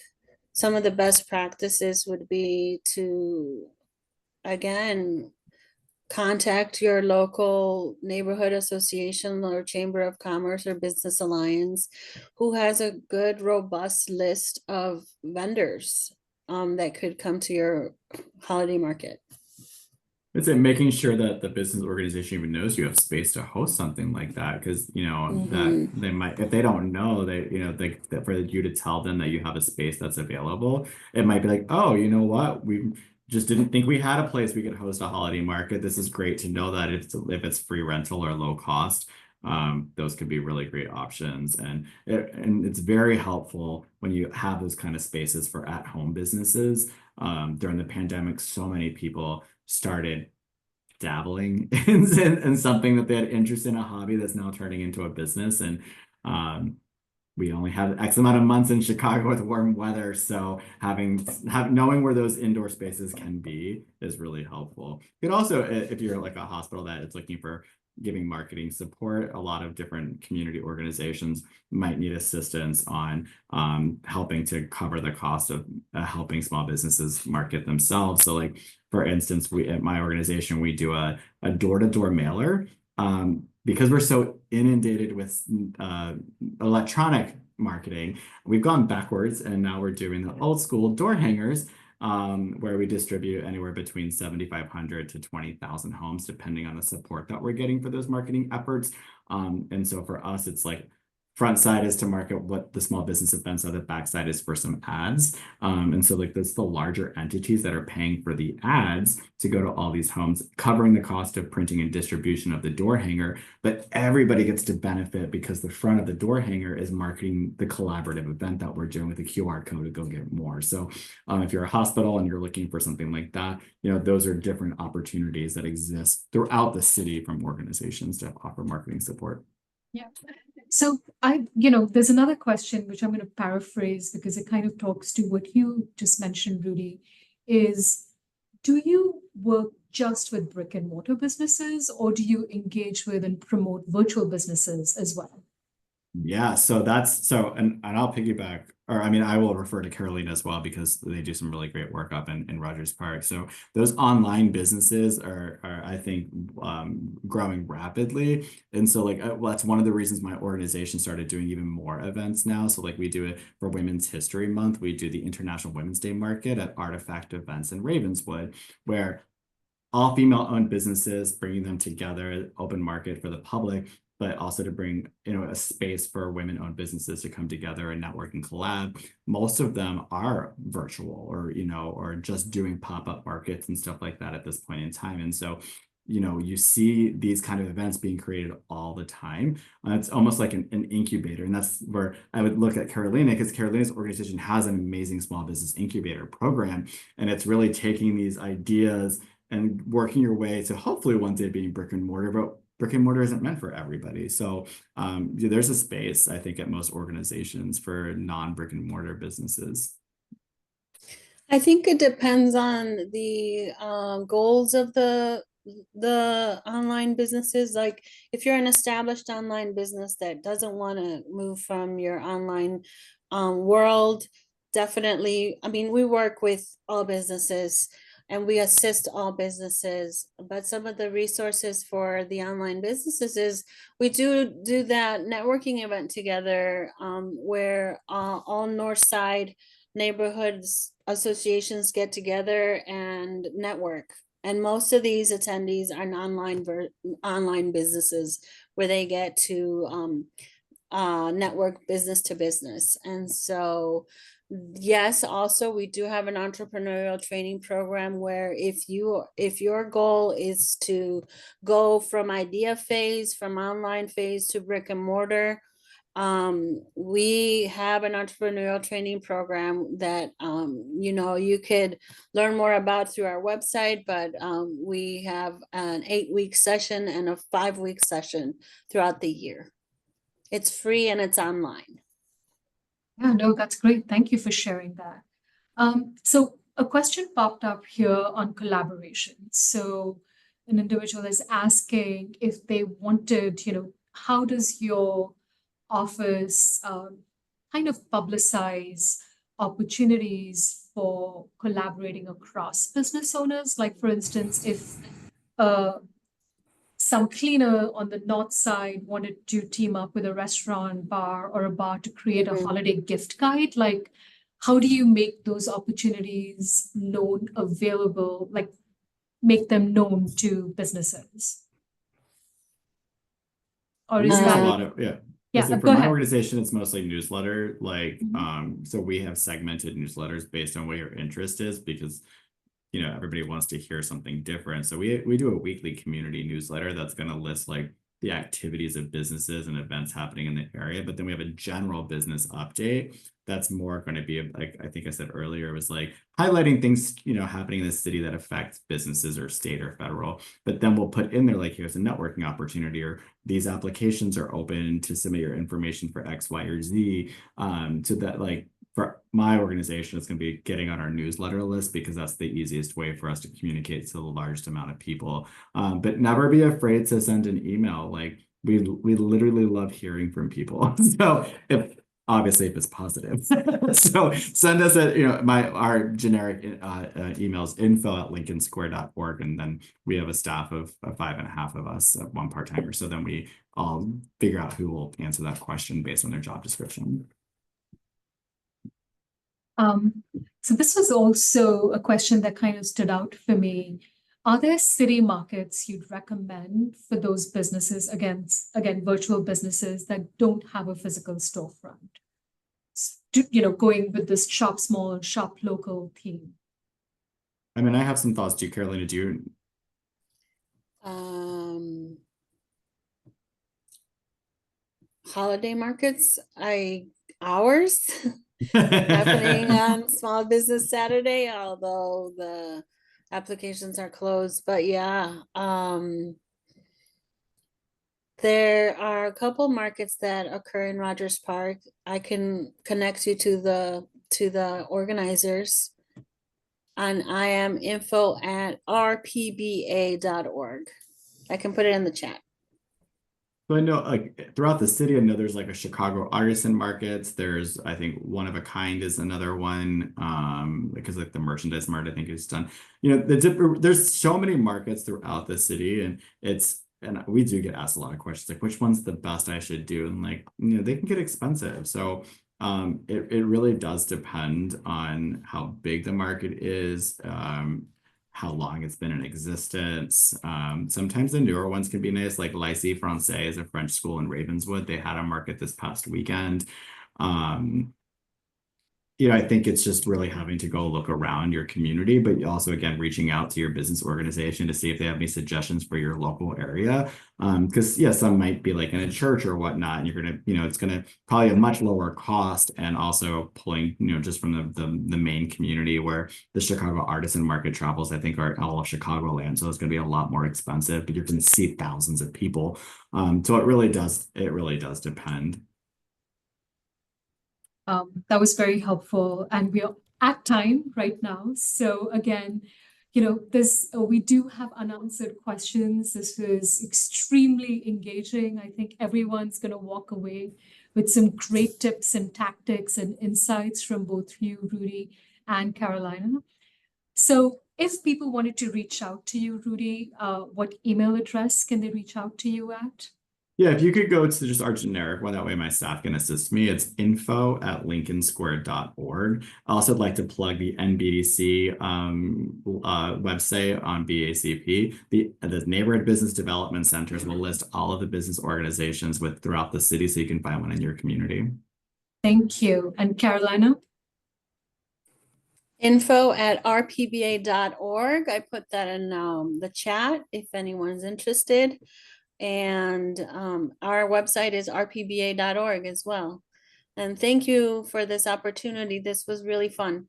some of the best practices would be to, again, contact your local neighborhood association or chamber of commerce or business alliance who has a good robust list of vendors that could come to your holiday market. It's making sure that the business organization even knows you have space to host something like that, because that they might, if they don't know, that for you to tell them that you have a space that's available, it might be like, oh, you know what, we just didn't think we had a place we could host a holiday market. This is great to know that if it's free rental or low cost, those could be really great options. And it's very helpful when you have those kind of spaces for at-home businesses. During the pandemic, so many people started dabbling in something that they had interest in, a hobby that's now turning into a business. And we only have X amount of months in Chicago with warm weather, so knowing where those indoor spaces can be is really helpful. You could also, if you're like a hospital that is looking for giving marketing support, a lot of different community organizations might need assistance on helping to cover the cost of helping small businesses market themselves. So like, for instance, at my organization, we do a door-to-door mailer. Because we're so inundated with electronic marketing, we've gone backwards, and now we're doing the old school door hangers, where we distribute anywhere between 7,500 to 20,000 homes, depending on the support that we're getting for those marketing efforts. And so for us, it's like, front side is to market what the small business events are, the back side is for some ads. And so like that's the larger entities that are paying for the ads to go to all these homes, covering the cost of printing and distribution of the door hanger. But everybody gets to benefit because the front of the door hanger is marketing the collaborative event that we're doing with a QR code to go get more. So if you're a hospital and you're looking for something like that, those are different opportunities that exist throughout the city from organizations to offer marketing support. Yeah. So there's another question which I'm going to paraphrase because it kind of talks to what you just mentioned, Rudy, is, do you work just with brick and mortar businesses, or do you engage with and promote virtual businesses as well? Yeah, and I'll piggyback, or I mean, I will refer to Carolina as well, because they do some really great work up in Rogers Park. So those online businesses are I think, growing rapidly. And so like, that's one of the reasons my organization started doing even more events now. So like we do it for Women's History Month. We do the International Women's Day Market at Artifact Events in Ravenswood, where all female-owned businesses, bringing them together, open market for the public, but also to bring a space for women-owned businesses to come together and network and collab. Most of them are virtual, or just doing pop-up markets and stuff like that at this point in time. And so you see these kind of events being created all the time. It's almost like an incubator. And that's where I would look at Carolina, because Carolina's organization has an amazing small business incubator program. And it's really taking these ideas and working your way to hopefully one day being brick and mortar, but brick and mortar isn't meant for everybody. So there's a space, I think, at most organizations for non-brick and mortar businesses. I think it depends on the goals of the online businesses. Like if you're an established online business that doesn't want to move from your online world, definitely. I mean, we work with all businesses and we assist all businesses, but some of the resources for the online businesses is we do that networking event together where all North Side neighborhoods associations get together and network. And most of these attendees are online businesses where they get to network business to business. And so, yes, also we do have an entrepreneurial training program where if your goal is to go from idea phase, from online phase to brick and mortar, we have an entrepreneurial training program that you could learn more about through our website, but we have an 8-week session and a 5-week session throughout the year. It's free and it's online. Yeah, no, that's great. Thank you for sharing that. So a question popped up here on collaboration. So an individual is asking if they wanted, how does your office kind of publicize opportunities for collaborating across business owners? Like, for instance, if some cleaner on the north side wanted to team up with a restaurant, bar, or a bar to create a holiday gift guide, like, how do you make those opportunities known, available, like make them known to businesses? Or We is use a that lot of, yeah. Yeah, For go my ahead. organization, it's mostly newsletter. Like, Mhm. so we have segmented newsletters based on what your interest is, because everybody wants to hear something different. So we do a weekly community newsletter that's going to list like the activities of businesses and events happening in the area. But then we have a general business update that's more going to be like, I think I said earlier, it was like highlighting things, happening in the city that affect businesses or state or federal. But then we'll put in there like, here's a networking opportunity, or these applications are open to submit your information for X, Y, or Z. So that like, for my organization, it's going to be getting on our newsletter list, because that's the easiest way for us to communicate to the largest amount of people. But never be afraid to send an email. Like we literally love hearing from people. So obviously if it's positive, so send us our generic emails, info@lincolnsquare.org, and then we have a staff of 5.5 of us, one part-timer. So then we all figure out who will answer that question based on their job description. So this was also a question that kind of stood out for me. Are there city markets you'd recommend for those businesses, again, virtual businesses that don't have a physical storefront? Going with this shop small, shop local theme. I mean, I have some thoughts too. Carolina, do you? Holiday markets, ours happening on Small Business Saturday, although the applications are closed. But yeah, there are a couple markets that occur in Rogers Park. I can connect you to the organizers. And I am info@rpba.org. I can put it in the chat. So I know like throughout the city, I know there's like a Chicago artisan markets. There's, I think, One of a Kind is another one. Because like the merchandise mart, I think is done. There's so many markets throughout the city, and we do get asked a lot of questions like which one's the best I should do, and like they can get expensive. So it really does depend on how big the market is, how long it's been in existence. Sometimes the newer ones can be nice, like Lycée Français is a French school in Ravenswood. They had a market this past weekend. I think it's just really having to go look around your community, but also, again, reaching out to your business organization to see if they have any suggestions for your local area. Because yeah, some might be like in a church or whatnot, and you're gonna, it's gonna probably a much lower cost, and also pulling, just from the main community, where the Chicago artisan market travels, I think, are all of Chicagoland, so it's gonna be a lot more expensive, but you're gonna see thousands of people. So it really does depend. That was very helpful, and we are at time right now. So again, this we do have unanswered questions. This was extremely engaging. I think everyone's going to walk away with some great tips and tactics and insights from both you, Rudy, and Carolina. So if people wanted to reach out to you, Rudy, what email address can they reach out to you at? Yeah, if you could go to just our generic one, that way my staff can assist me. It's info@lincolnsquare.org. I also like to plug the NBDC website on BACP. The neighborhood business development centers will list all of the business organizations throughout the city, so you can find one in your community. Thank you. And Carolina? info@rpba.org. I put that in the chat if anyone's interested. And our website is rpba.org as well. And thank you for this opportunity. This was really fun.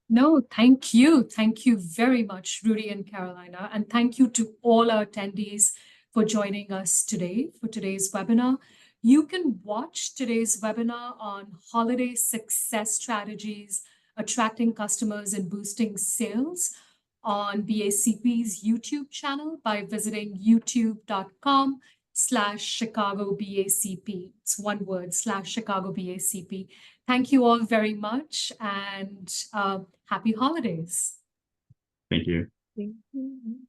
No, thank you. Thank you very much, Rudy and Carolina. And thank you to all our attendees for joining us today for today's webinar. You can watch today's webinar on holiday success strategies, attracting customers and boosting sales on BACP's YouTube channel by visiting youtube.com/ChicagoBACP. It's one word, /ChicagoBACP. Thank you all very much, and happy holidays. Thank you. Thank you.